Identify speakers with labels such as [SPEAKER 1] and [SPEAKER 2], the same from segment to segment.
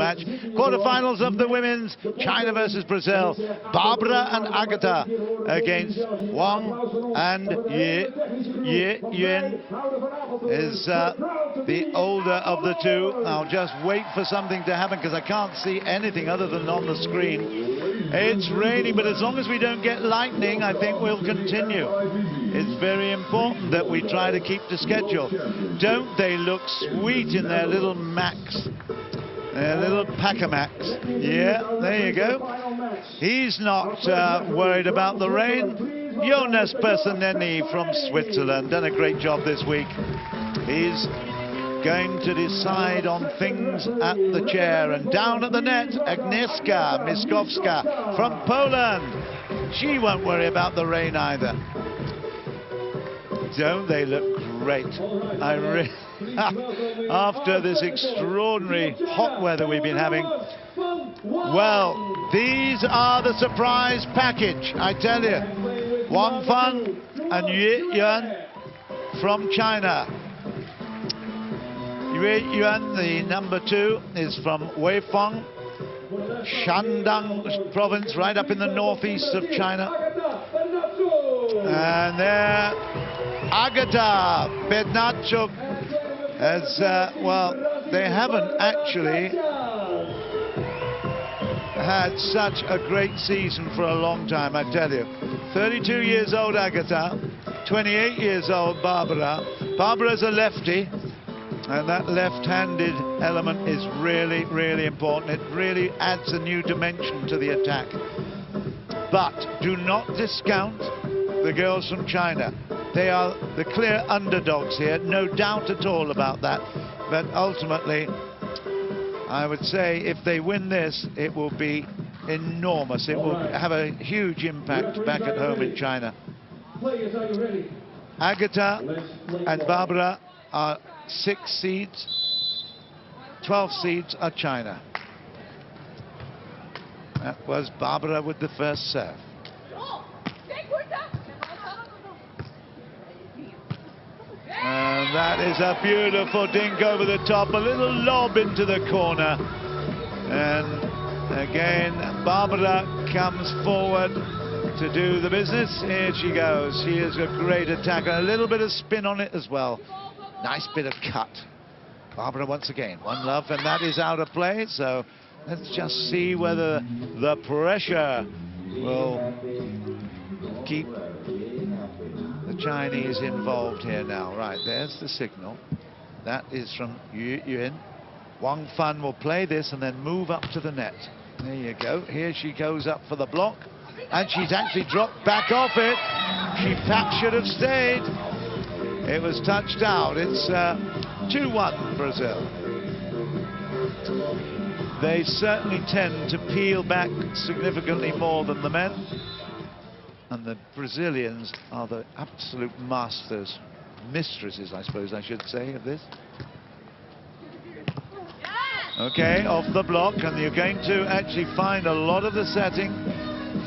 [SPEAKER 1] match. Quarterfinals of the women's, China versus Brazil. Barbara and Agatha against Wang and Ye Yuan is the older of the two. I'll just wait for something to happen because I can't see anything other than on the screen. It's raining, but as long as we don't get lightning, I think we'll continue. It's very important that we try to keep the schedule. Don't they look sweet in their little Macs? Their little Packer Macs. Yeah, there you go. He's not worried about the rain. Jonas Personeni from Switzerland done a great job this week. He's going to decide on things at the chair. And down at the net, Agnieszka Miskowska from Poland. She won't worry about the rain either. Don't they look great? After this extraordinary hot weather we've been having. Well, these are the surprise package, I tell you. Wang Fan and Ye Yuan from China. Ye Yuan, the number 2, is from Weifang, Shandong province, right up in the northeast of China. And there, Agatha Bednarchuk has, well, they haven't actually had such a great season for a long time, I tell you. 32 years old Agatha, 28 years old Barbara. Barbara's a lefty, and that left-handed element is really, really important. It really adds a new dimension to the attack. But do not discount the girls from China. They are the clear underdogs here, no doubt at all about that. But ultimately, I would say if they win this, it will be enormous. It will have a huge impact back at home in China. Agatha and Barbara are 6 seeds, 12 seeds are China. That was Barbara with the first serve. And that is a beautiful dink over the top, a little lob into the corner. And again, Barbara comes forward to do the business. Here she goes. She is a great attacker. A little bit of spin on it as well. Nice bit of cut. Barbara once again, one love, and that is out of play. So let's just see whether the pressure will keep the Chinese involved here now. Right, there's the signal. That is from Ye Yuan. Wang Fan will play this and then move up to the net. There you go. Here she goes up for the block. And she's actually dropped back off it. She perhaps should have stayed. It was touched out. It's 2-1 Brazil. They certainly tend to peel back significantly more than the men. And the Brazilians are the absolute masters, mistresses, I suppose I should say, of this. Okay, off the block, and you're going to actually find a lot of the setting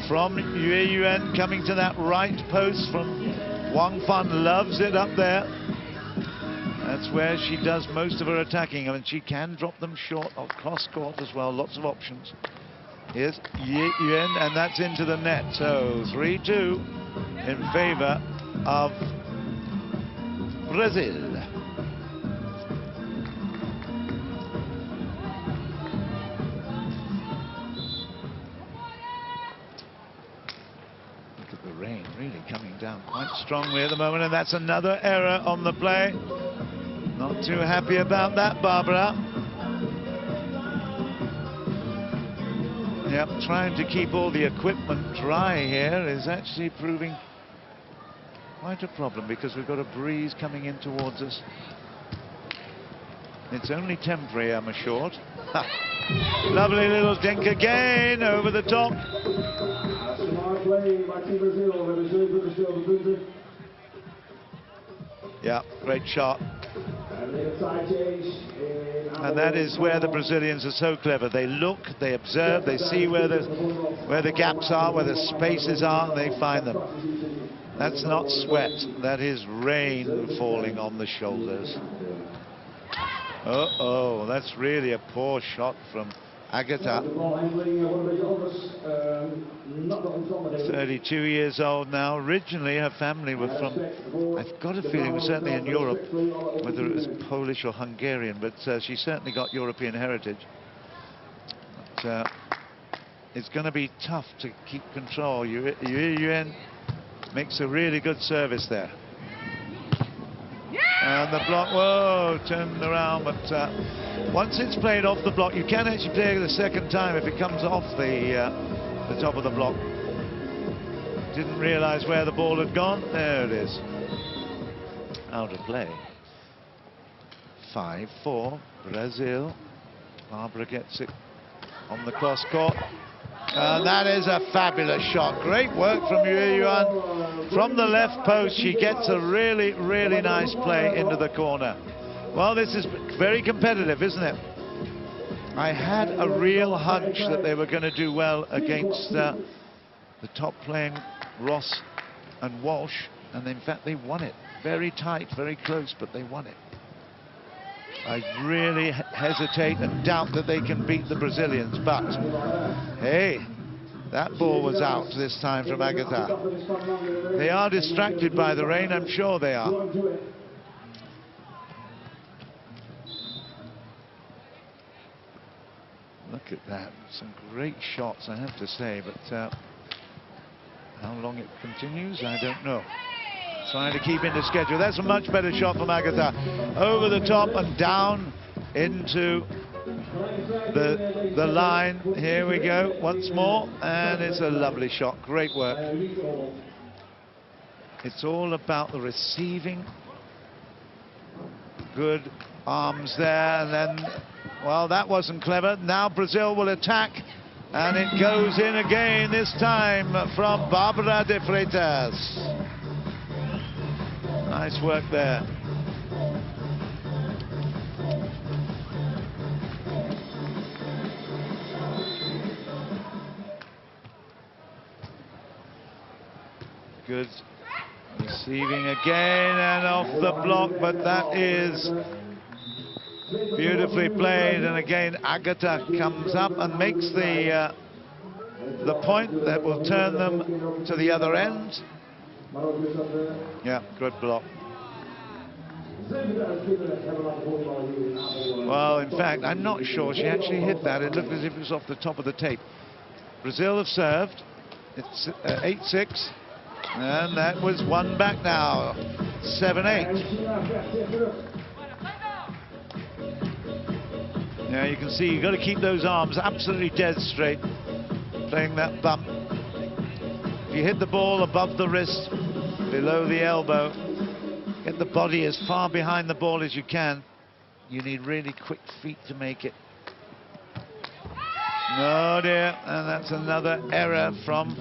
[SPEAKER 1] from Ye Yuan coming to that right post from Wang Fan. Loves it up there. That's where she does most of her attacking. I mean, she can drop them short or cross court as well. Lots of options. Here's Ye Yuan, and that's into the net. So 3-2 in favor of Brazil. Look at the rain really coming down quite strongly at the moment, and that's another error on the play. Not too happy about that, Barbara. Yep, trying to keep all the equipment dry here is actually proving quite a problem because we've got a breeze coming in towards us. It's only temporary, I'm assured. Lovely little dink again over the top. Yeah, great shot. And that is where the Brazilians are so clever. They look, they observe, they see where the gaps are, where the spaces are, and they find them. That's not sweat, that is rain falling on the shoulders. Uh-oh, that's really a poor shot from Agatha. 32 years old now. Originally, her family were from, I've got a feeling, was certainly in Europe, whether it was Polish or Hungarian, but she certainly got European heritage. But, it's going to be tough to keep control. Yuan makes a really good service there. And the block, whoa, turned around, but once it's played off the block, you can actually play it a second time if it comes off the top of the block. Didn't realize where the ball had gone. There it is. Out of play. 5-4, Brazil. Barbara gets it on the cross court. That is a fabulous shot. Great work from Yuan. From the left post, she gets a really, really nice play into the corner. Well, this is very competitive, isn't it? I had a real hunch that they were going to do well against the top playing Ross and Walsh, and in fact they won it. Very tight, very close, but they won it. I really hesitate and doubt that they can beat the Brazilians, but hey, that ball was out this time from Agatha. They are distracted by the rain, I'm sure they are. Look at that, some great shots, I have to say, but how long it continues, I don't know. Trying to keep in the schedule. That's a much better shot from Agatha. Over the top and down into the line. Here we go once more, and it's a lovely shot. Great work. It's all about the receiving. Good arms there, and then, well, that wasn't clever. Now Brazil will attack, and it goes in again, this time from Barbara de Freitas. Nice work there. Good receiving again and off the block, but that is beautifully played. And again, Agatha comes up and makes the point that will turn them to the other end. Yeah, good block. Well, in fact, I'm not sure she actually hit that. It looked as if it was off the top of the tape. Brazil have served. It's 8-6. And that was one back now. 7-8. Yeah, you can see you've got to keep those arms absolutely dead straight. Playing that bump. If you hit the ball above the wrist, below the elbow, get the body as far behind the ball as you can. You need really quick feet to make it. Oh dear, and that's another error from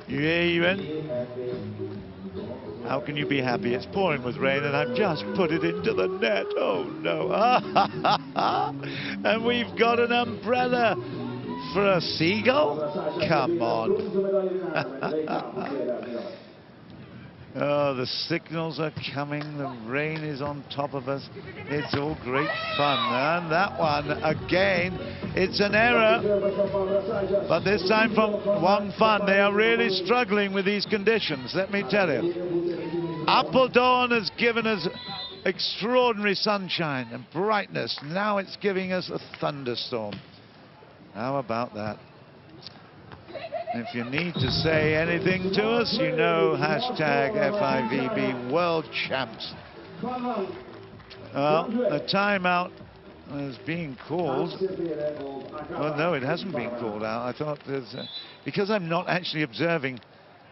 [SPEAKER 1] Yuan. How can you be happy? It's pouring with rain and I've just put it into the net. Oh no. And we've got an umbrella for a seagull? Come on. Oh, the signals are coming. The rain is on top of us. It's all great fun. And that one, again, it's an error. But this time from Wang. They are really struggling with these conditions, let me tell you. Apeldoorn has given us extraordinary sunshine and brightness. Now it's giving us a thunderstorm. How about that? If you need to say anything to us, you know, hashtag FIVBWorldChamps. Well, a timeout is being called. Well, no, it hasn't been called out. I thought there's because I'm not actually observing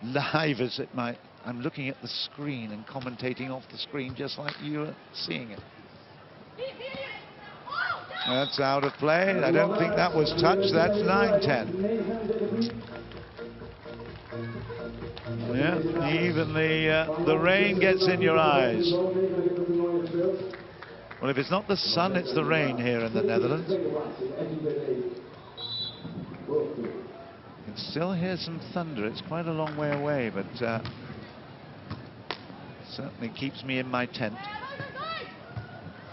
[SPEAKER 1] live as it might. I'm looking at the screen and commentating off the screen just like you are seeing it. That's out of play. I don't think that was touched. That's 9-10. Yeah, even the rain gets in your eyes. Well, if it's not the sun, it's the rain here in the Netherlands. You can still hear some thunder. It's quite a long way away, but certainly keeps me in my tent.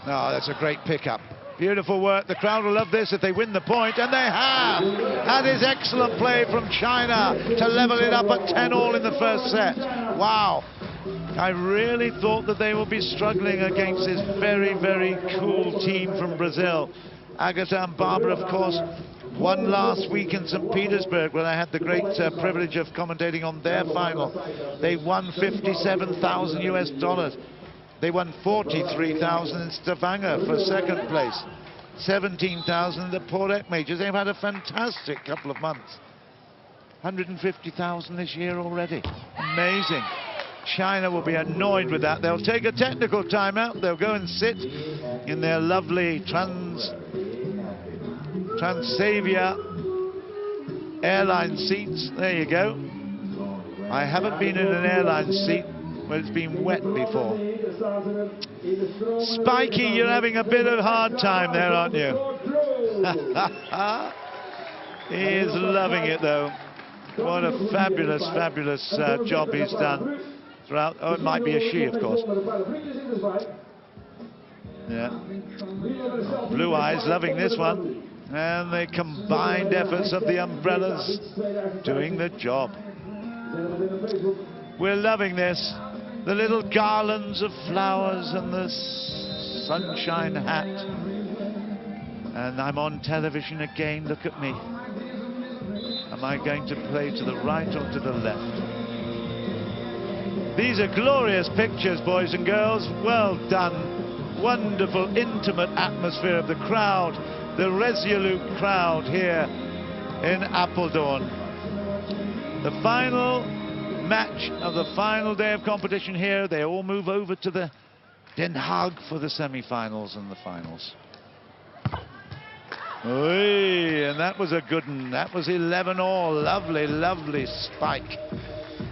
[SPEAKER 1] Oh, that's a great pickup. Beautiful work. The crowd will love this if they win the point, and they have. That is excellent play from China to level it up at 10-all in the first set. Wow. I really thought that they would be struggling against this very, very cool team from Brazil. Agatha and Barbara, of course, won last week in St. Petersburg when I had the great privilege of commentating on their final. They won $57,000 US. They won 43,000 in Stavanger for second place, 17,000 in the Port Majors. They've had a fantastic couple of months. 150,000 this year already. Amazing. China will be annoyed with that. They'll take a technical timeout. They'll go and sit in their lovely Transavia airline seats. There you go. I haven't been in an airline seat where it's been wet before. Spiky, you're having a bit of a hard time there, aren't you? He is loving it, though. What a fabulous, fabulous job he's done throughout. Oh, it might be a she, of course. Yeah. Blue Eyes loving this one. And the combined efforts of the umbrellas doing the job. We're loving this. The little garlands of flowers and the sunshine hat. And I'm on television again. Look at me. Am I going to play to the right or to the left? These are glorious pictures, boys and girls. Well done. Wonderful, intimate atmosphere of the crowd. The resolute crowd here in Apeldoorn. The final match of the final day of competition here. They all move over to the Den Haag for the semi-finals and the finals. Oy, and that was a good one. That was 11-all. Lovely, lovely spike.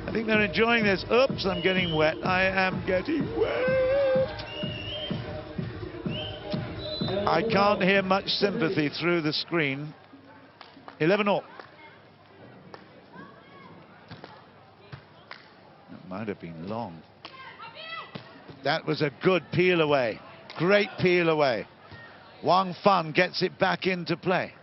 [SPEAKER 1] I think they're enjoying this. Oops, I'm getting wet. I am getting wet. I can't hear much sympathy through the screen. 11-all. That might have been long. That was a good peel away. Great peel away. Wang gets it back into play.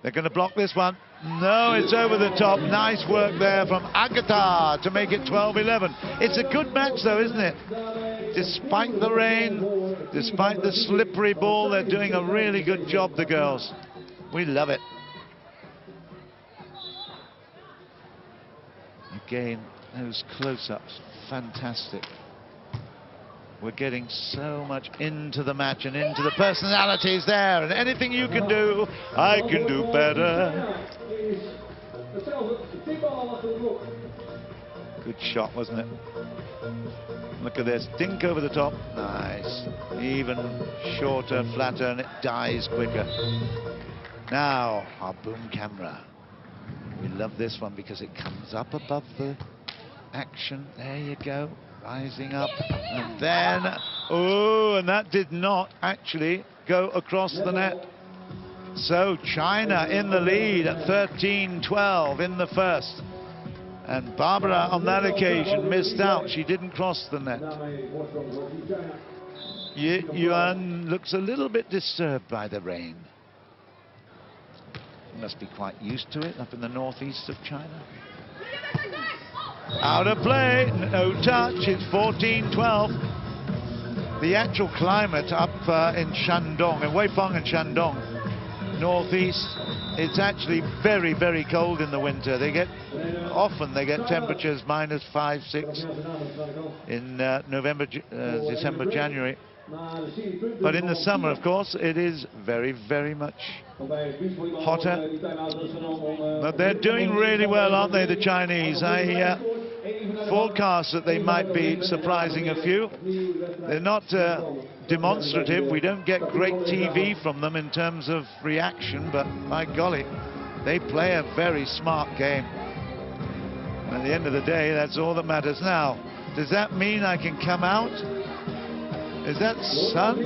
[SPEAKER 1] They're going to block this one. No, it's over the top. Nice work there from Agatha to make it 12-11. It's a good match, though, isn't it? Despite the rain, despite the slippery ball, they're doing a really good job, the girls. We love it. Again, those close-ups, fantastic. We're getting so much into the match and into the personalities there. And anything you can do, I can do better. Good shot, wasn't it? Look at this. Dink over the top. Nice. Even shorter, flatter, and it dies quicker. Now, our boom camera. We love this one because it comes up above the action. There you go. Rising up, and then, oh, and that did not actually go across the net. So China in the lead at 13-12 in the first. And Barbara on that occasion missed out. She didn't cross the net. Yuan looks a little bit disturbed by the rain. He must be quite used to it up in the northeast of China. Out of play, no touch, it's 14-12. The actual climate up in Shandong, in Weifang and Shandong, northeast, it's actually very, very cold in the winter. Often they get temperatures -5, 6 in November, December, January. But in the summer, of course, it is very, very much hotter. But they're doing really well, aren't they, the Chinese? I forecast that they might be surprising a few. They're not demonstrative. We don't get great TV from them in terms of reaction, but by golly, they play a very smart game. And at the end of the day, that's all that matters. Now, does that mean I can come out? Is that sun?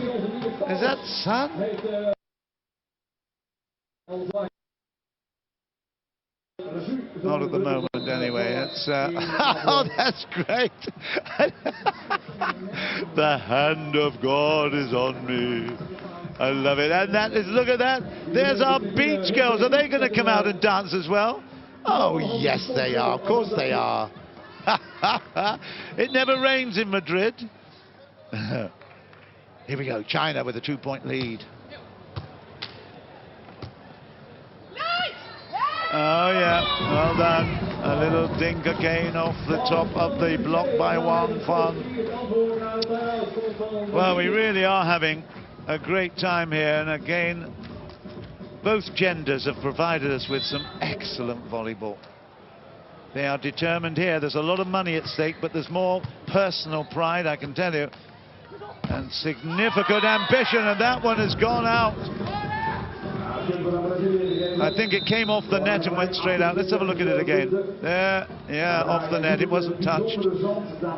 [SPEAKER 1] Is that sun? Not at the moment, anyway. It's oh, that's great. The hand of God is on me. I love it. And that is, look at that. There's our beach girls. Are they going to come out and dance as well? Oh, yes, they are. Of course they are. It never rains in Madrid. Here we go. China with a 2-point lead. Oh, yeah, well done. A little dink again off the top of the block by Wang. Well, we really are having a great time here, and again, both genders have provided us with some excellent volleyball. They are determined here. There's a lot of money at stake, but there's more personal pride, I can tell you, and significant ambition, and that one has gone out. I think it came off the net and went straight out. Let's have a look at it again. There, yeah, off the net. It wasn't touched.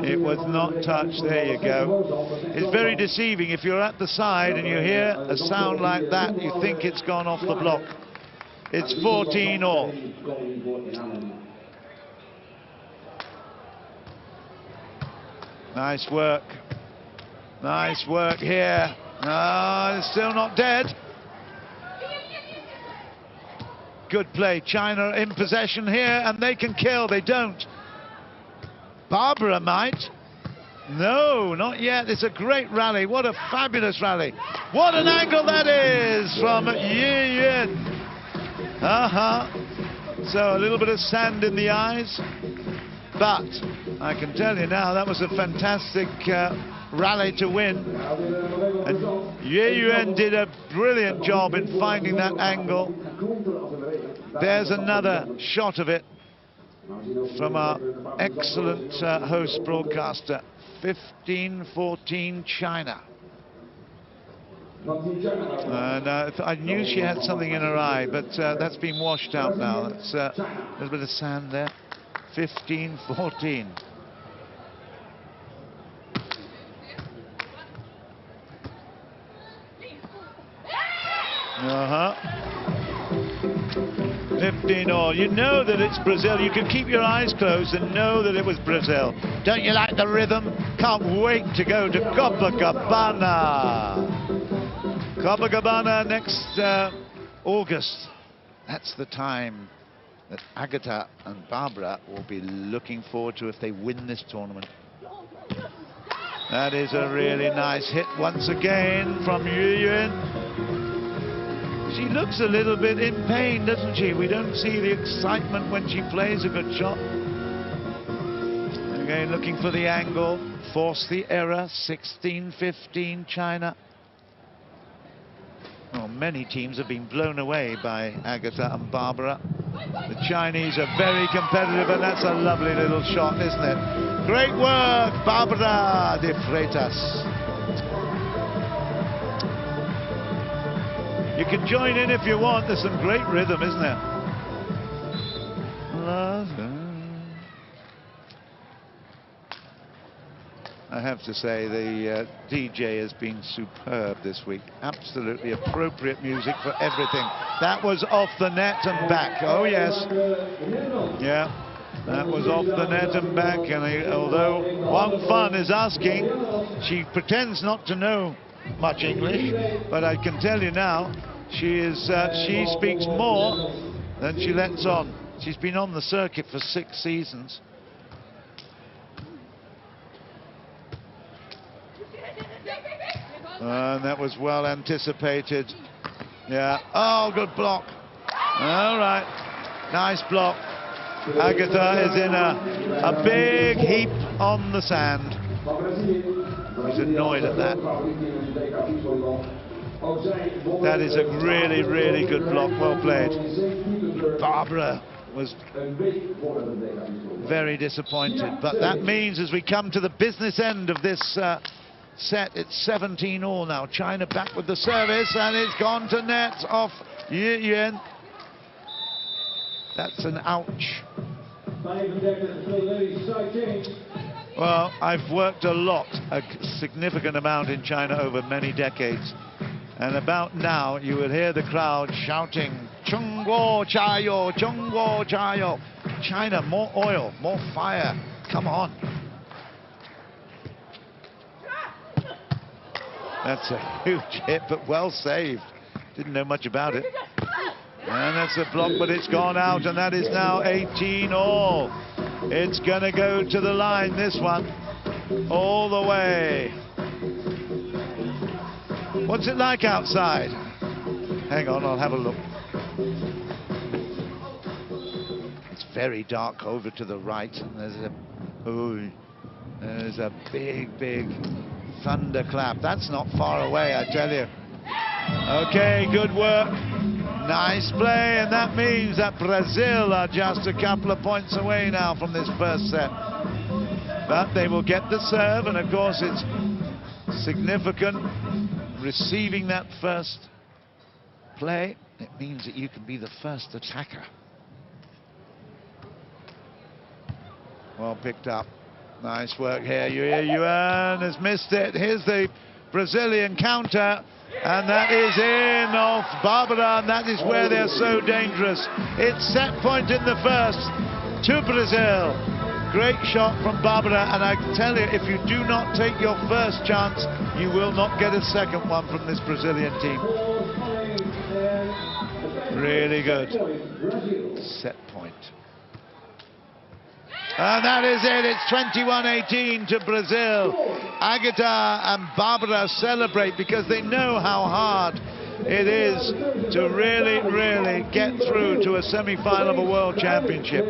[SPEAKER 1] It was not touched. There you go. It's very deceiving. If you're at the side and you hear a sound like that, you think it's gone off the block. It's 14-all. Nice work. Nice work here. Ah, it's still not dead. Good play. China in possession here, and they can kill. They don't. Barbara might. No, not yet. It's a great rally. What a fabulous rally. What an angle that is from Yi Yuan. So a little bit of sand in the eyes. But I can tell you now, that was a fantastic rally to win. And Yi Yuan did a brilliant job in finding that angle. There's another shot of it from our excellent host broadcaster. 15-14 China. And I knew she had something in her eye, but that's been washed out now. That's a little bit of sand there. 15-14. Uh-huh. 15-all. You know that it's Brazil. You can keep your eyes closed and know that it was Brazil. Don't you like the rhythm? Can't wait to go to Copacabana. Copacabana next August. That's the time that Agatha and Barbara will be looking forward to if they win this tournament. That is a really nice hit once again from Yi Yuan. She looks a little bit in pain, doesn't she? We don't see the excitement when she plays a good shot. Again, looking for the angle, force the error. 16-15 China. Well, many teams have been blown away by Agatha and Barbara. The Chinese are very competitive, and that's a lovely little shot, isn't it? Great work, Barbara de Freitas. You can join in if you want. There's some great rhythm, isn't there? I have to say the DJ has been superb this week. Absolutely appropriate music for everything. That was off the net and back. Oh yes. Yeah, that was off the net and back. And although Wang Fan is asking, she pretends not to know much English, but I can tell you now, she speaks more than she lets on. She's been on the circuit for 6 seasons. And that was well anticipated. Yeah. Oh, good block. All right. Nice block. Agatha is in a big heap on the sand. He's annoyed at that. That is a really, really good block. Well played. Barbara was very disappointed. But that means as we come to the business end of this set, it's 17-all now. China back with the service, and it's gone to net off Yi Yuan. That's an ouch. Well, I've worked a lot, a significant amount in China over many decades. And about now, you will hear the crowd shouting, "Chungguo Chayo, Chungguo Chayo." China, more oil, more fire. Come on. That's a huge hit, but well saved. Didn't know much about it. And that's a block, but it's gone out, and that is now 18 all. It's going to go to the line, this one, all the way. What's it like outside? Hang on, I'll have a look. It's very dark over to the right, and there's a big, big thunderclap. That's not far away, I tell you. Okay, good work. Nice play, and that means that Brazil are just a couple of points away now from this first set. But they will get the serve, and of course it's significant receiving that first play. It means that you can be the first attacker. Well picked up. Nice work here. Yuan has missed it. Here's the Brazilian counter. And that is in off Barbara, and that is where they're so dangerous. It's set point in the first to Brazil. Great shot from Barbara, and I tell you, if you do not take your first chance, you will not get a second one from this Brazilian team. Really good. Set point. And that is it. It's 21-18 to Brazil. Agatha and Barbara celebrate because they know how hard it is to really, really get through to a semi-final of a World Championship.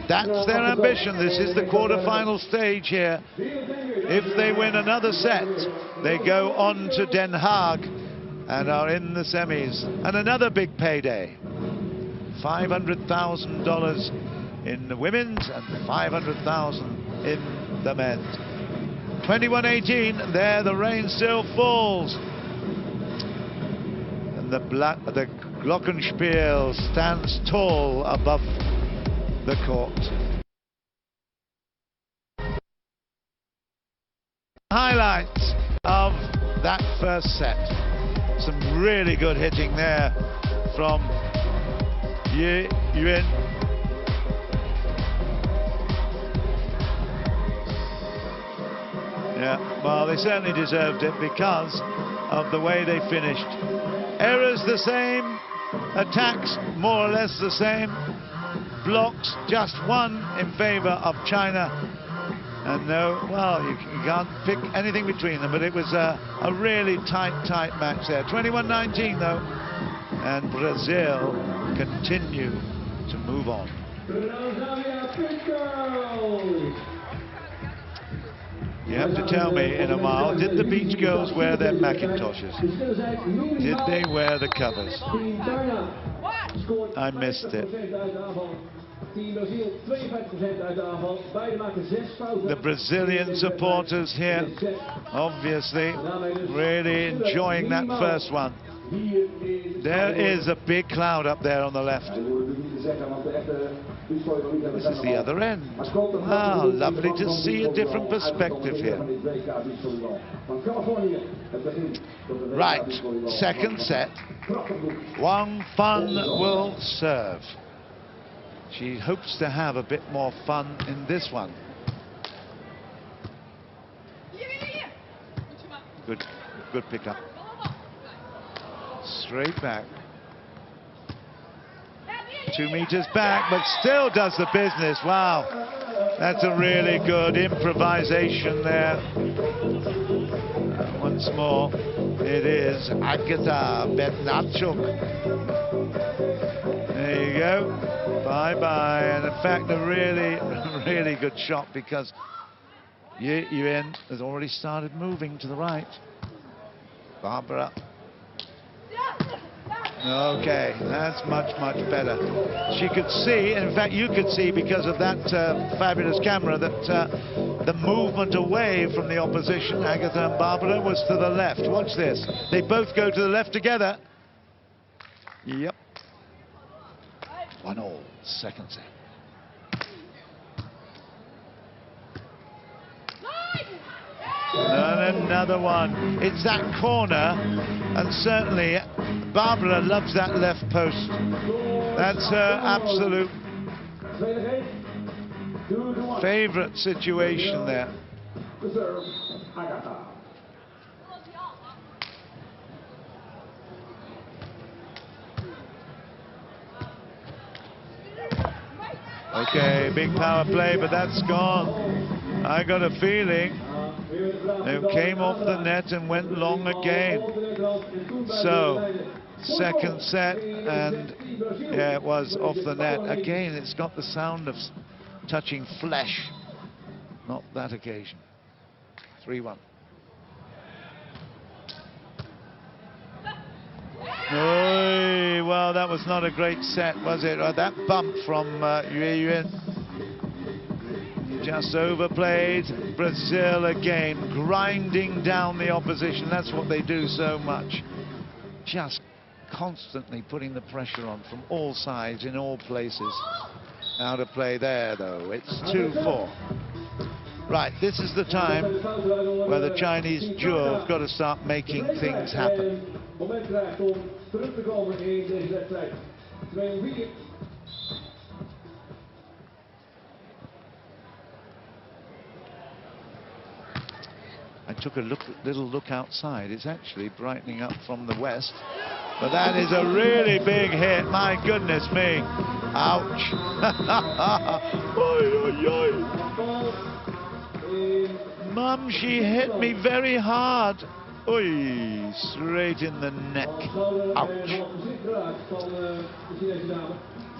[SPEAKER 1] That's their ambition. This is the quarter-final stage here. If they win another set, they go on to Den Haag and are in the semis. And another big payday. $500,000 in the women's and $500,000 in the men's. 21-18, there the rain still falls. And the Glockenspiel stands tall above the court. Highlights of that first set. Some really good hitting there from Yuan. Yeah, well, they certainly deserved it because of the way they finished. Errors the same, attacks more or less the same, blocks just one in favor of China. And no, well, you can't pick anything between them, but it was a really tight match there. 21-19 though, and Brazil continue to move on. You have to tell me in a mile, did the beach girls wear their Macintoshes? Did they wear the covers? I missed it. The Brazilian supporters here, obviously, really enjoying that first one. There is a big cloud up there on the left. This is the other end. Ah, lovely to see a different perspective here. Right, second set. Wang will serve. She hopes to have a bit more fun in this one. Good pickup. Straight back. 2 meters back, but still does the business. Wow, that's a really good improvisation there. Once more, it is Agatha Bednarchuk. There you go. Bye-bye. And in fact, a really good shot because Yuan has already started moving to the right. Barbara. Okay, that's much better. She could see, in fact you could see because of that fabulous camera that the movement away from the opposition, Agatha and Barbara, was to the left. Watch this. They both go to the left together. Yep. 1-1, second set. And another one. It's that corner, and certainly Barbara loves that left post. That's her absolute Favorite situation there.
[SPEAKER 2] Agatha.
[SPEAKER 1] Okay, big power play, but that's gone. I got a feeling it came off the net and went long again. So, second set, and yeah, it was off the net. Again, it's got the sound of touching flesh. Not that occasion. 3-1. Oy, well, that was not a great set, was it? That bump from Yue just overplayed. Brazil again, grinding down the opposition. That's what they do so much. Just constantly putting the pressure on from all sides, in all places. Out of play there, though. It's 2-4. Right, this is the time where the Chinese duo have got to start making things happen. I took a little look outside. It's actually brightening up from the west. But that is a really big hit. My goodness me. Ouch. Oy, oy, oy. Mum, she hit me very hard. Oy, straight in the neck. Ouch.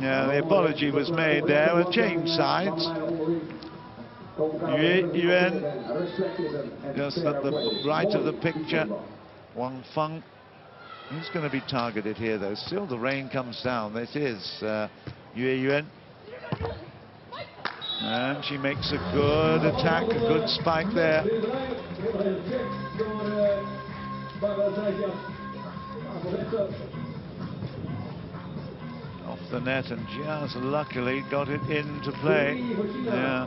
[SPEAKER 1] Yeah, the apology was made there. We'll change sides. Yuan, just at the right of the picture. Wang Feng. He's going to be targeted here, though. Still, the rain comes down. This is Yuan. And she makes a good attack, a good spike there. Off the net and just luckily got it into play. Yeah.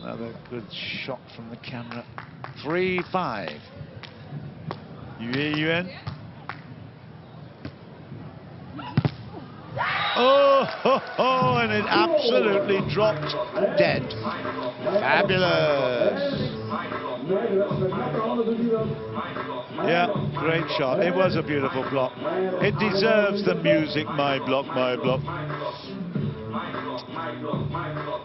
[SPEAKER 1] Another good shot from the camera. 3-5. Yuan. Oh, ho, ho, and it absolutely dropped dead. Fabulous. Yeah, great shot. It was a beautiful block. It deserves the music, my block, my block.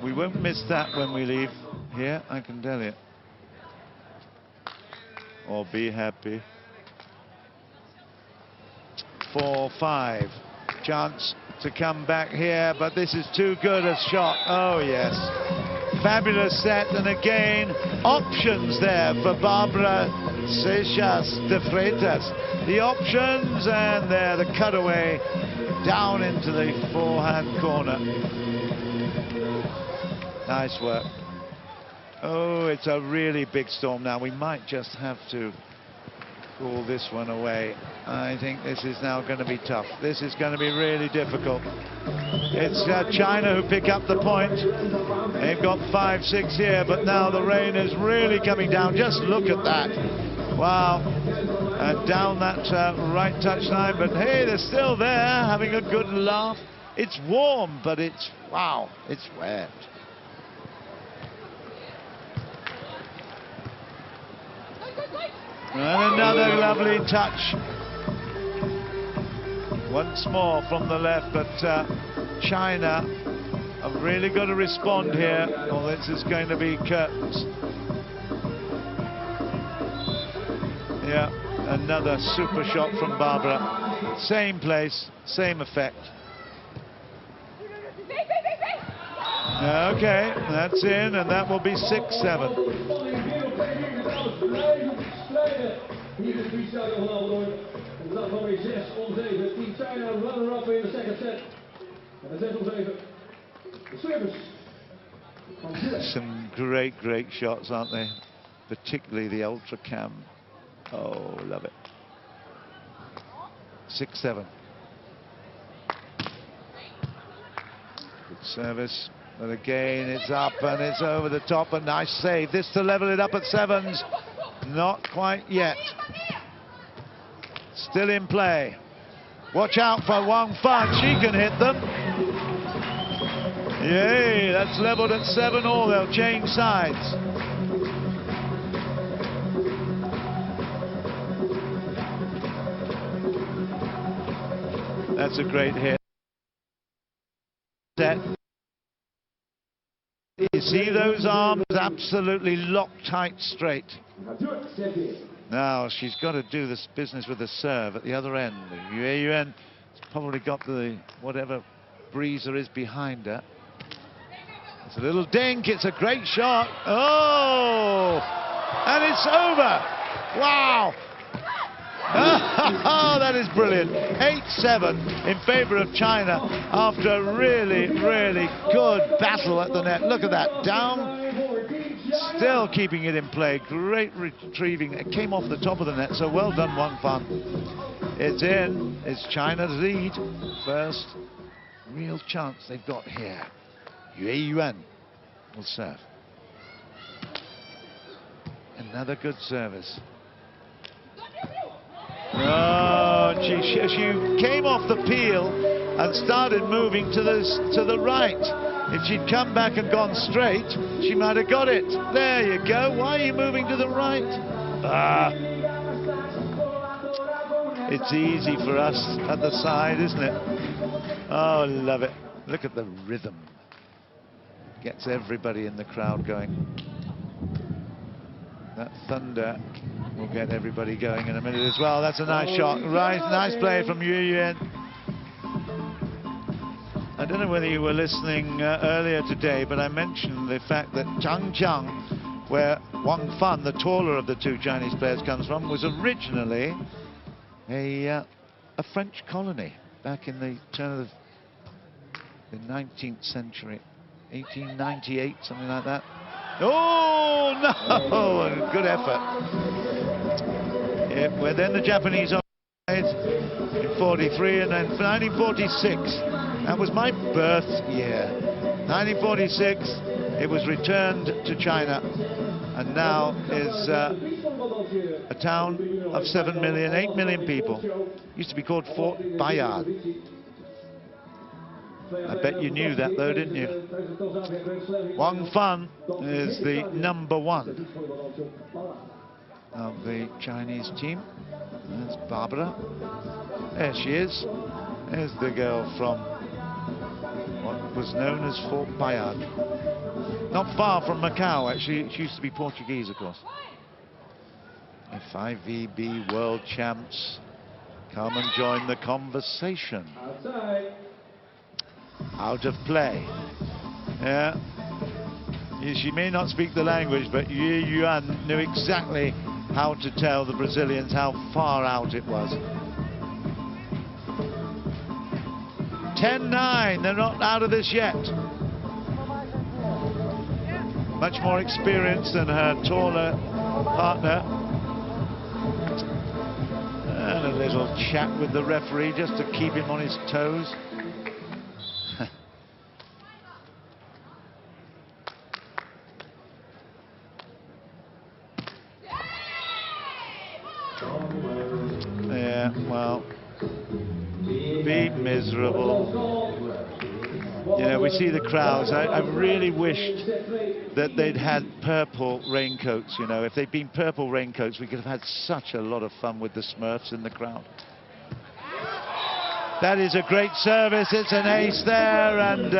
[SPEAKER 1] We won't miss that when we leave here, I can tell you. Or be happy. 4-5. Chance to come back here, but this is too good a shot. Oh, yes. Fabulous set, and again, options there for Barbara Seixas de Freitas. The options, and there, the cutaway down into the forehand corner. Nice work. Oh, it's a really big storm now. We might just have to call this one away. I think this is now going to be tough. This is going to be really difficult. It's China who pick up the point. They've got 5-6 here, but now the rain is really coming down. Just look at that. Wow. And down that right touchline, but hey, they're still there, having a good laugh. It's warm, but it's, wow, it's wet. And another lovely touch. Once more from the left, but China have really got to respond here, or this is going to be curtains. Yeah, another super shot from Barbara. Same place, same effect. Okay, that's in, and that will be 6-7. Hier is het stadion van Apeldoorn. En dat van weer 6-7. Team China runner-up in the second set. En 6-7. The service. Some great, great shots, aren't they? Particularly the ultra cam. Oh, love it. 6-7. Good service. But again, it's up and it's over the top. A nice save. This to level it up at 7s. Not quite yet. Still in play. Watch out for Wang Feng. She can hit them. Yay, that's leveled at 7-all. They'll change sides. That's a great hit. Set. You see those arms absolutely locked tight straight. Now she's got to do this business with the serve at the other end. Yuan has probably got the whatever breezer is behind her. It's a little dink. It's a great shot. Oh, and it's over. Wow. Oh, that is brilliant. 8-7 in favor of China after a really, really good battle at the net. Look at that. Down, still keeping it in play. Great retrieving. It came off the top of the net, so well done, Wang Fan. It's in. It's China's lead. First real chance they've got here. Yuan will serve. Another good service. Oh, she came off the peel and started moving to the right. If she'd come back and gone straight, she might have got it. There you go. Why are you moving to the right? It's easy for us at the side, isn't it? Oh, love it. Look at the rhythm. Gets everybody in the crowd going. That thunder will get everybody going in a minute as well. That's a nice shot. Right, nice play from Yuan. I don't know whether you were listening earlier today, but I mentioned the fact that Changjiang, where Wang Fan, the taller of the two Chinese players, comes from, was originally a French colony back in the turn of the 19th century, 1898, something like that. Oh, no! Good effort. Yeah, well, then the Japanese occupied in 43, and then 1946. That was my birth year. 1946, it was returned to China, and now is a town of 7 million, 8 million people. Used to be called Fort Bayard. I bet you knew that though, didn't you? Wang Fan is the #1 of the Chinese team. That's Barbara. There she is. There's the girl from what was known as Fort Bayard. Not far from Macau, actually. She used to be Portuguese, of course. FIVB World Champs. Come and join the conversation. Out of play. Yeah. She may not speak the language, but Yuan knew exactly how to tell the Brazilians how far out it was. 10-9. They're not out of this yet. Much more experience than her taller partner. And a little chat with the referee just to keep him on his toes. Yeah, well, be miserable. You know, we see the crowds. I really wished that they'd had purple raincoats, you know. If they'd been purple raincoats, we could have had such a lot of fun with the Smurfs in the crowd. That is a great service. It's an ace there, and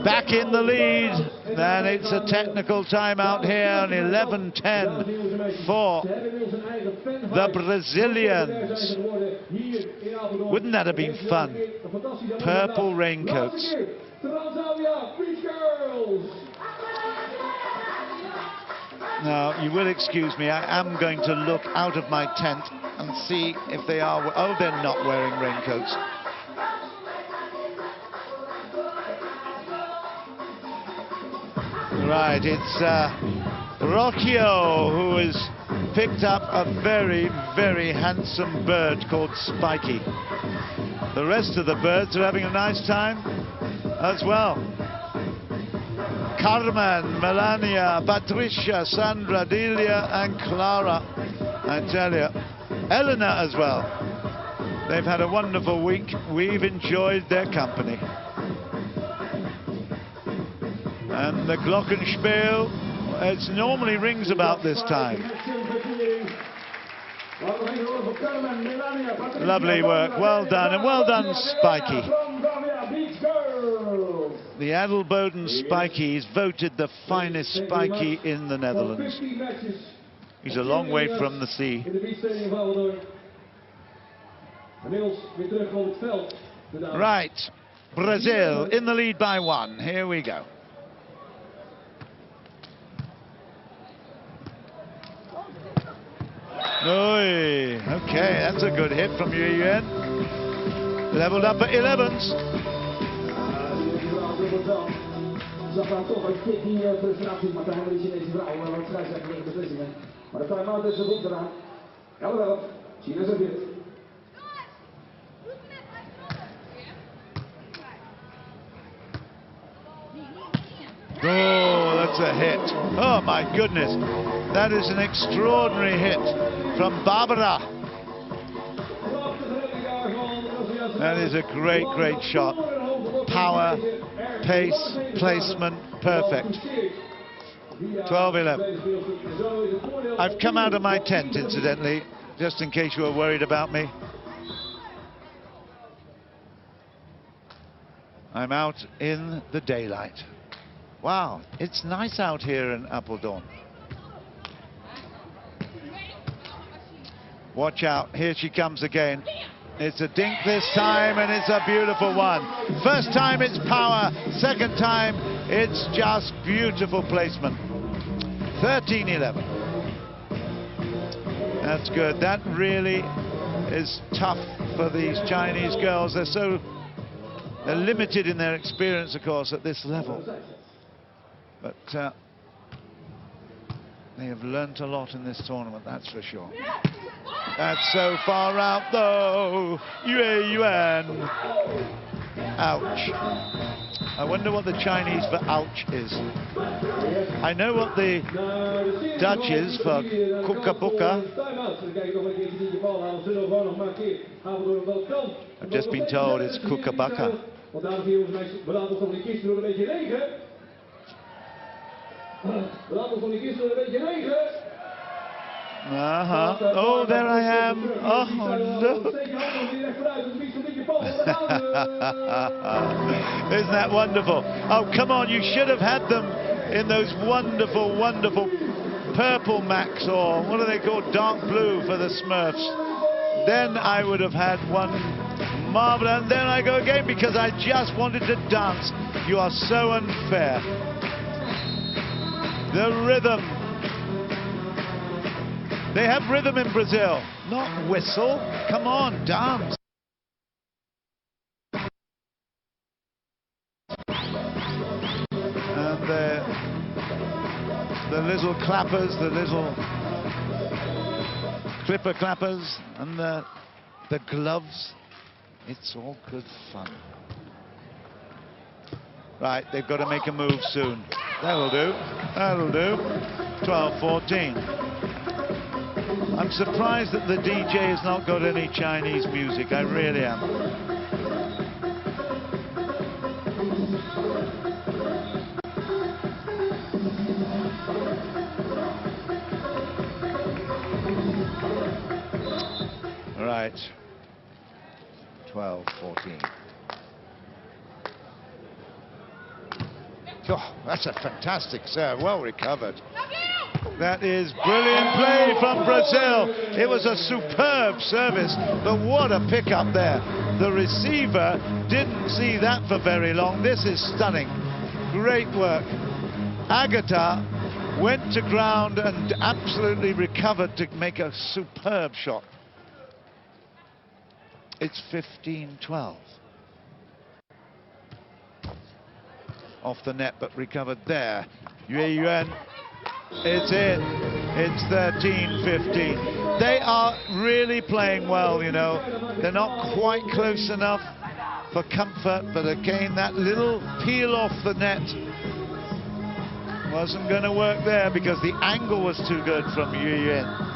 [SPEAKER 1] back in the lead. And it's a technical timeout here, on 11-10 for the Brazilians. Wouldn't that have been fun? Purple raincoats. Now, you will excuse me, I am going to look out of my tent and see if they are... Oh, they're not wearing raincoats. Right, it's Rocchio who has picked up a very, very handsome bird called Spiky. The rest of the birds are having a nice time as well. Carmen, Melania, Patricia, Sandra, Delia and Clara. I tell you, Eleanor as well. They've had a wonderful week. We've enjoyed their company. And the glockenspiel, it normally rings about this time. Lovely work, well done, and well done, Spiky. The Adelboden Spiky is voted the finest Spiky in the Netherlands. He's a long way from the sea. Right, Brazil in the lead by 1. Here we go. Oy, okay, that's a good hit from Yuan. Leveled up at 11s. Oh, that's a hit. Oh my goodness. That is an extraordinary hit from Barbara. That is a great, great shot. Power, pace, placement, perfect. 12-11. I've come out of my tent, incidentally, just in case you were worried about me. I'm out in the daylight. Wow, it's nice out here in Apeldoorn. Watch out, here she comes again. It's a dink this time, and it's a beautiful one. First time it's power, second time it's just beautiful placement. 13-11. That's good. That really is tough for these Chinese girls. They're limited in their experience, of course, at this level. But they have learnt a lot in this tournament, that's for sure. That's so far out, though. Yuan. Ouch. I wonder what the Chinese for ouch is. I know what the Dutch is for kookaboeka. I've just been told it's kookaboeka. Oh, there I am. Oh, no. Isn't that wonderful? Oh, come on, you should have had them in those wonderful, wonderful purple Max, or what are they called? Dark blue for the Smurfs. Then I would have had one marvelous. And then I go again because I just wanted to dance. You are so unfair. The rhythm. They have rhythm in Brazil, not whistle. Come on, dance. And the little clappers, the little clipper clappers, and the gloves. It's all good fun. Right, they've got to make a move soon. That'll do. That'll do. 12-14. I'm surprised that the DJ has not got any Chinese music. I really am. Right. 12-14. Oh, that's a fantastic serve. Well recovered. That is brilliant play from Brazil. It was a superb service, but what a pickup there. The receiver didn't see that for very long. This is stunning. Great work. Agatha went to ground and absolutely recovered to make a superb shot. It's 15-12. Off the net, but recovered there. Yuan. It's in. It's 13-15. They are really playing well, you know. They're not quite close enough for comfort, but again, that little peel off the net wasn't going to work there because the angle was too good from Yuan.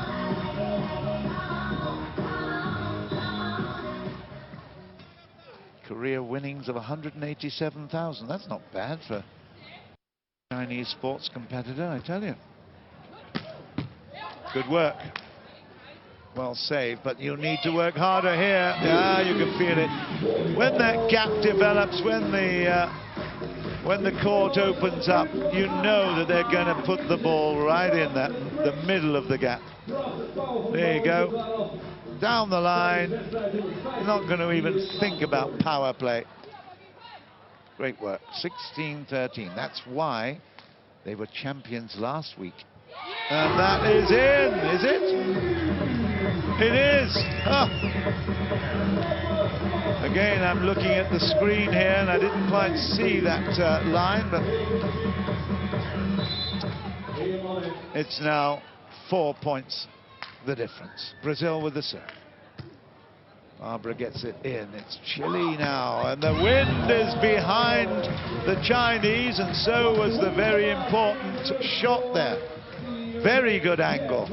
[SPEAKER 1] Career winnings of 187,000. That's not bad for Chinese sports competitor, I tell you. Good work. Well saved, but you'll need to work harder here. Yeah, you can feel it. When that gap develops, when the court opens up, you know that they're going to put the ball right in the middle of the gap. There you go. Down the line. You're not going to even think about power play. Great work. 16-13. That's why they were champions last week. And that is in, is it? It is. Oh. Again, I'm looking at the screen here, and I didn't quite see that line, but it's now 4 points the difference. Brazil with the serve. Barbara gets it in. It's chilly now, and the wind is behind the Chinese, and so was the very important shot there. Very good angle.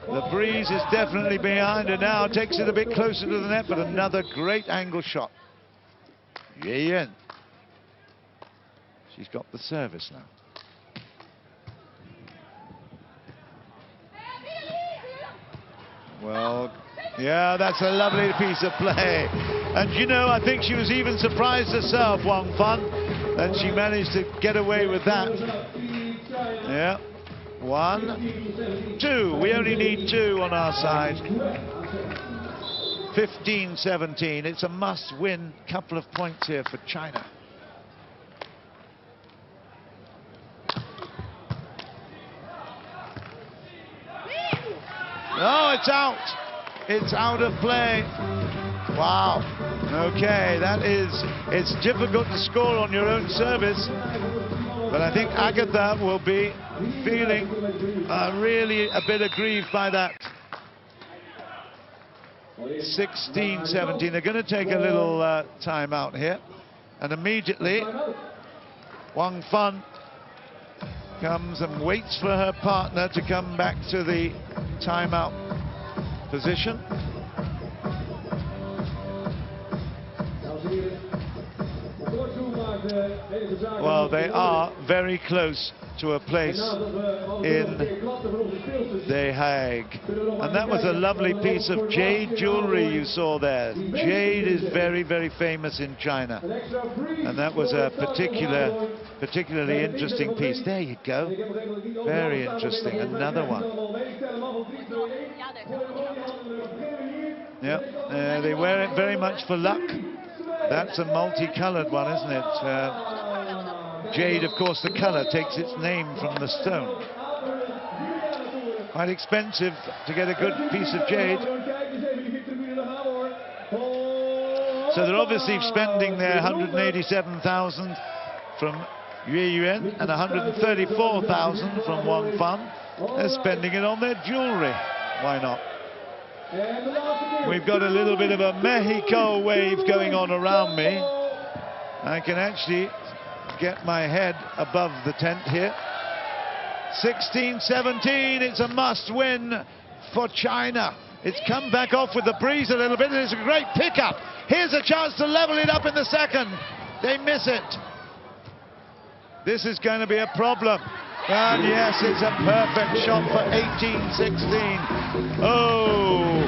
[SPEAKER 1] The breeze is definitely behind her now. Takes it a bit closer to the net, but another great angle shot. Yuan. She's got the service now. Well, yeah, that's a lovely piece of play. And you know, I think she was even surprised herself, Wang Fan, that she managed to get away with that. Yeah. 1, 2. We only need 2 on our side. 15-17. It's a must-win couple of points here for China. Oh, it's out. It's out of play. Wow. Okay, it's difficult to score on your own service, but I think Agatha will be feeling really a bit aggrieved by that. 16-17. They're going to take a little time out here, and immediately Wang Fan comes and waits for her partner to come back to the timeout position. Well, they are very close to a place in The Hague. And that was a lovely piece of jade jewelry you saw there. Jade is very, very famous in China. And that was a particularly interesting piece. There you go. Very interesting. Another one. Yeah, they wear it very much for luck. That's a multicolored one, isn't it? Jade, of course, the color takes its name from the stone. Quite expensive to get a good piece of jade. So they're obviously spending their 187,000 from Yuan and 134,000 from Wang Fan. They're spending it on their jewelry. Why not? We've got a little bit of a Mexico wave going on around me. I can actually get my head above the tent here. 16-17, it's a must-win for China. It's come back off with the breeze a little bit, and it's a great pickup. Here's a chance to level it up in the second. They miss it. This is going to be a problem. And yes, it's a perfect shot for 18-16. Oh,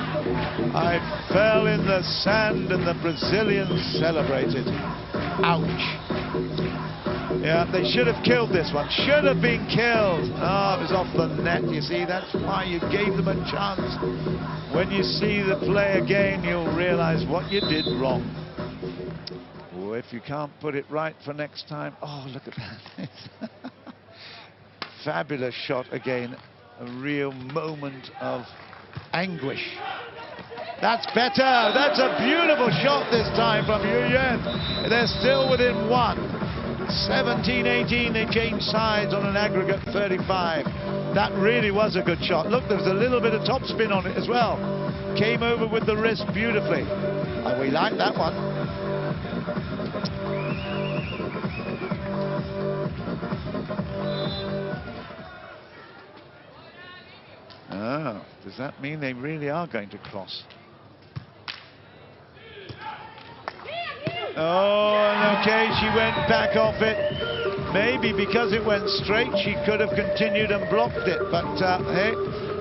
[SPEAKER 1] I fell in the sand and the Brazilians celebrated. Ouch. Yeah, they should have killed this one. Should have been killed. Oh, it was off the net, you see. That's why you gave them a chance. When you see the play again, you'll realize what you did wrong. Oh, if you can't put it right for next time. Oh, look at that. Fabulous shot again. A real moment of anguish. That's better. That's a beautiful shot this time from Yuan. They're still within 1. 17-18, they changed sides on an aggregate 35. That really was a good shot. Look, there was a little bit of topspin on it as well. Came over with the wrist beautifully. And we like that one. Oh, does that mean they really are going to cross? Oh, and okay, she went back off it. Maybe because it went straight, she could have continued and blocked it. But hey,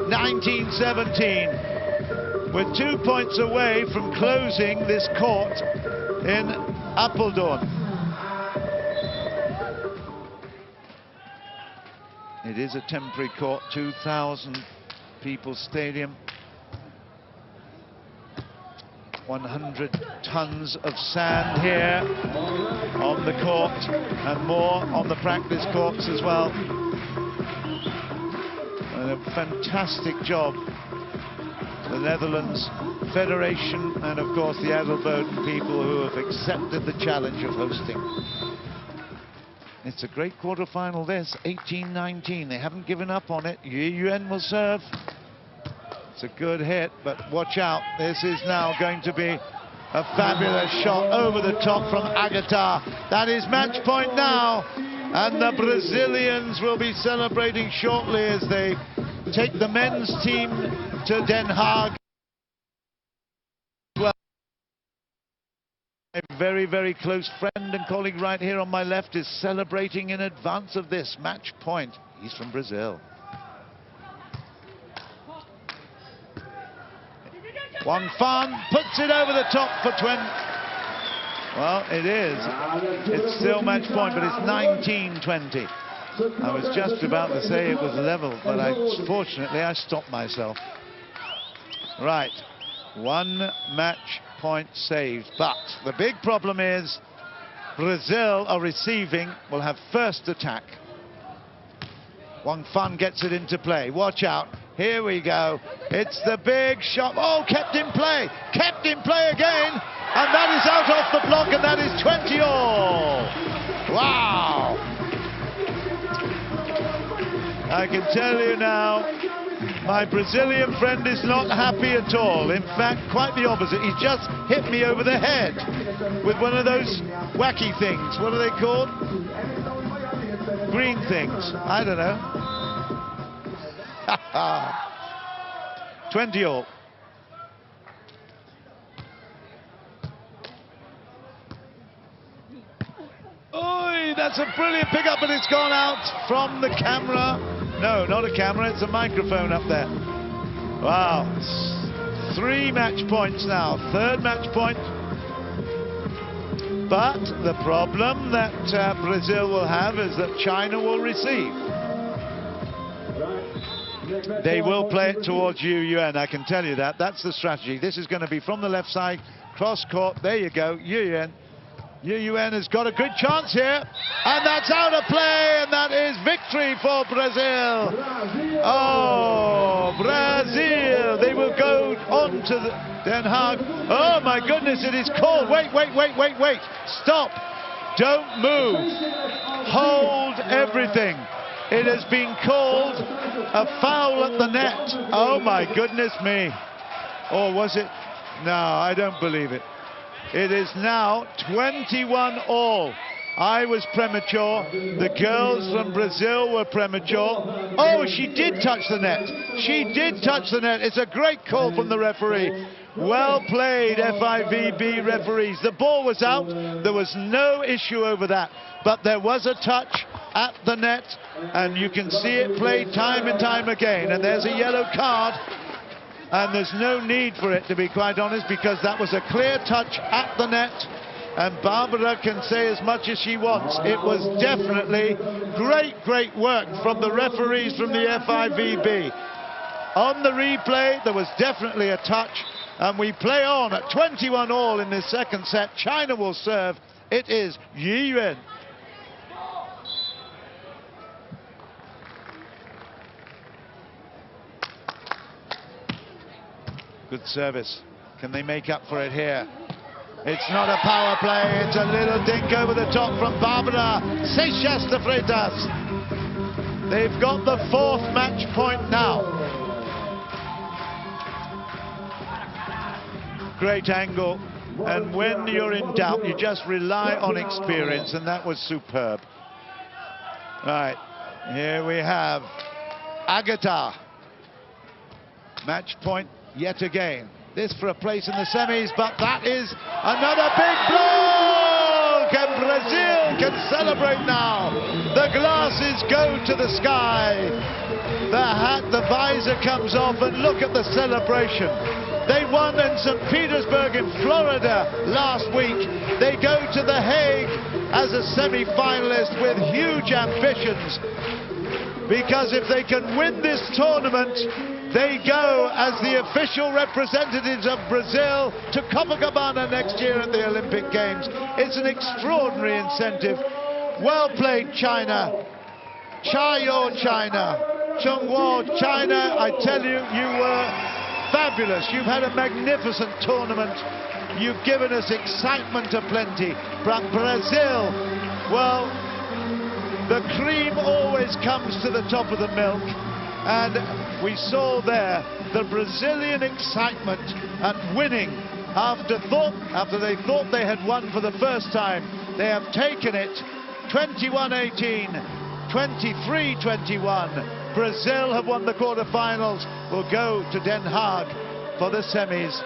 [SPEAKER 1] 19-17. We're 2 points away from closing this court in Apeldoorn. It is a temporary court, 2,000 people stadium. 100 tons of sand here on the court and more on the practice courts as well. And a fantastic job. The Netherlands Federation and of course the Adelboden people who have accepted the challenge of hosting. It's a great quarter-final this, 18-19. They haven't given up on it. Yuan will serve. It's a good hit, but watch out. This is now going to be a fabulous shot over the top from Agatha. That is match point now. And the Brazilians will be celebrating shortly as they take the men's team to Den Haag. Well, a very, very close friend and colleague right here on my left is celebrating in advance of this match point. He's from Brazil. Wang puts it over the top for 20. Well, it is. It's still match point, but it's 19-20. I was just about to say it was level, but fortunately I stopped myself. Right, 1 match point saved, but the big problem is Brazil are receiving, will have first attack. Wang gets it into play. Watch out. Here we go. It's the big shot. Oh, kept in play. Kept in play again. And that is out off the block, and that is 20-all. Wow. I can tell you now, my Brazilian friend is not happy at all. In fact, quite the opposite. He just hit me over the head with one of those wacky things. What are they called? Green things. I don't know. 20-all. Oh, that's a brilliant pickup, but it's gone out from the camera. No, not a camera, it's a microphone up there. Wow. 3 match points now, 3rd match point. But the problem that Brazil will have is that China will receive. They will play it towards Yuan, I can tell you that. That's the strategy. This is going to be from the left side, cross court. There you go, Yuan. Yuan has got a good chance here, and that's out of play, and that is victory for Brazil. Oh, Brazil! They will go on to the Den Haag. Oh my goodness, it is called. Wait. Stop. Don't move. Hold everything. It has been called a foul at the net. Oh my goodness me. Or was it? No, I don't believe it. It is now 21-all. I was premature. The girls from Brazil were premature. Oh, she did touch the net. She did touch the net. It's a great call from the referee. Well played, FIVB referees. The ball was out. There was no issue over that. But there was a touch at the net, and you can see it played time and time again. And there's a yellow card. And there's no need for it, to be quite honest, because that was a clear touch at the net. And Barbara can say as much as she wants. It was definitely great work from the referees from the FIVB. On the replay, there was definitely a touch. And we play on at 21-all in this second set. China will serve. It is Yuan. Good service. Can they make up for it here? It's not a power play. It's a little dink over the top from Barbara Seixas de Freitas. They've got the 4th match point now. Great angle. And when you're in doubt, you just rely on experience, and that was superb. Right. Here we have Agatha. Match point yet again. This for a place in the semis, but that is another big blow! and Brazil can celebrate now. The glasses go to the sky. The hat, the visor comes off, and look at the celebration. They won in St. Petersburg in Florida last week. They go to The Hague as a semi-finalist with huge ambitions, because if they can win this tournament, they go as the official representatives of Brazil to Copacabana next year at the Olympic Games. It's an extraordinary incentive. Well played, China. Chayo, China. Chongguo, China, I tell you, you were fabulous. You've had a magnificent tournament. You've given us excitement aplenty. But Brazil, well, the cream always comes to the top of the milk. And we saw there the Brazilian excitement at winning. After they thought they had won for the first time, they have taken it 21-18, 23-21. Brazil have won the quarterfinals, will go to Den Haag for the semis.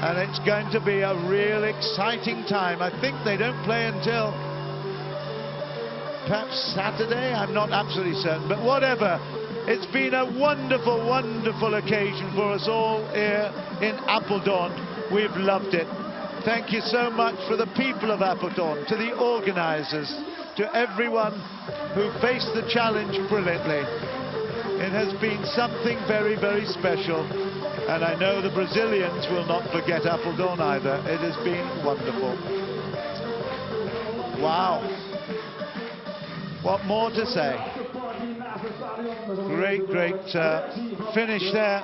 [SPEAKER 1] And it's going to be a real exciting time. I think they don't play until perhaps Saturday, I'm not absolutely certain, but whatever. It's been a wonderful, wonderful occasion for us all here in Apeldoorn. We've loved it. Thank you so much for the people of Apeldoorn, to the organisers, to everyone who faced the challenge brilliantly. It has been something very, very special, and I know the Brazilians will not forget Apeldoorn either. It has been wonderful. Wow. What more to say? Great, great finish there.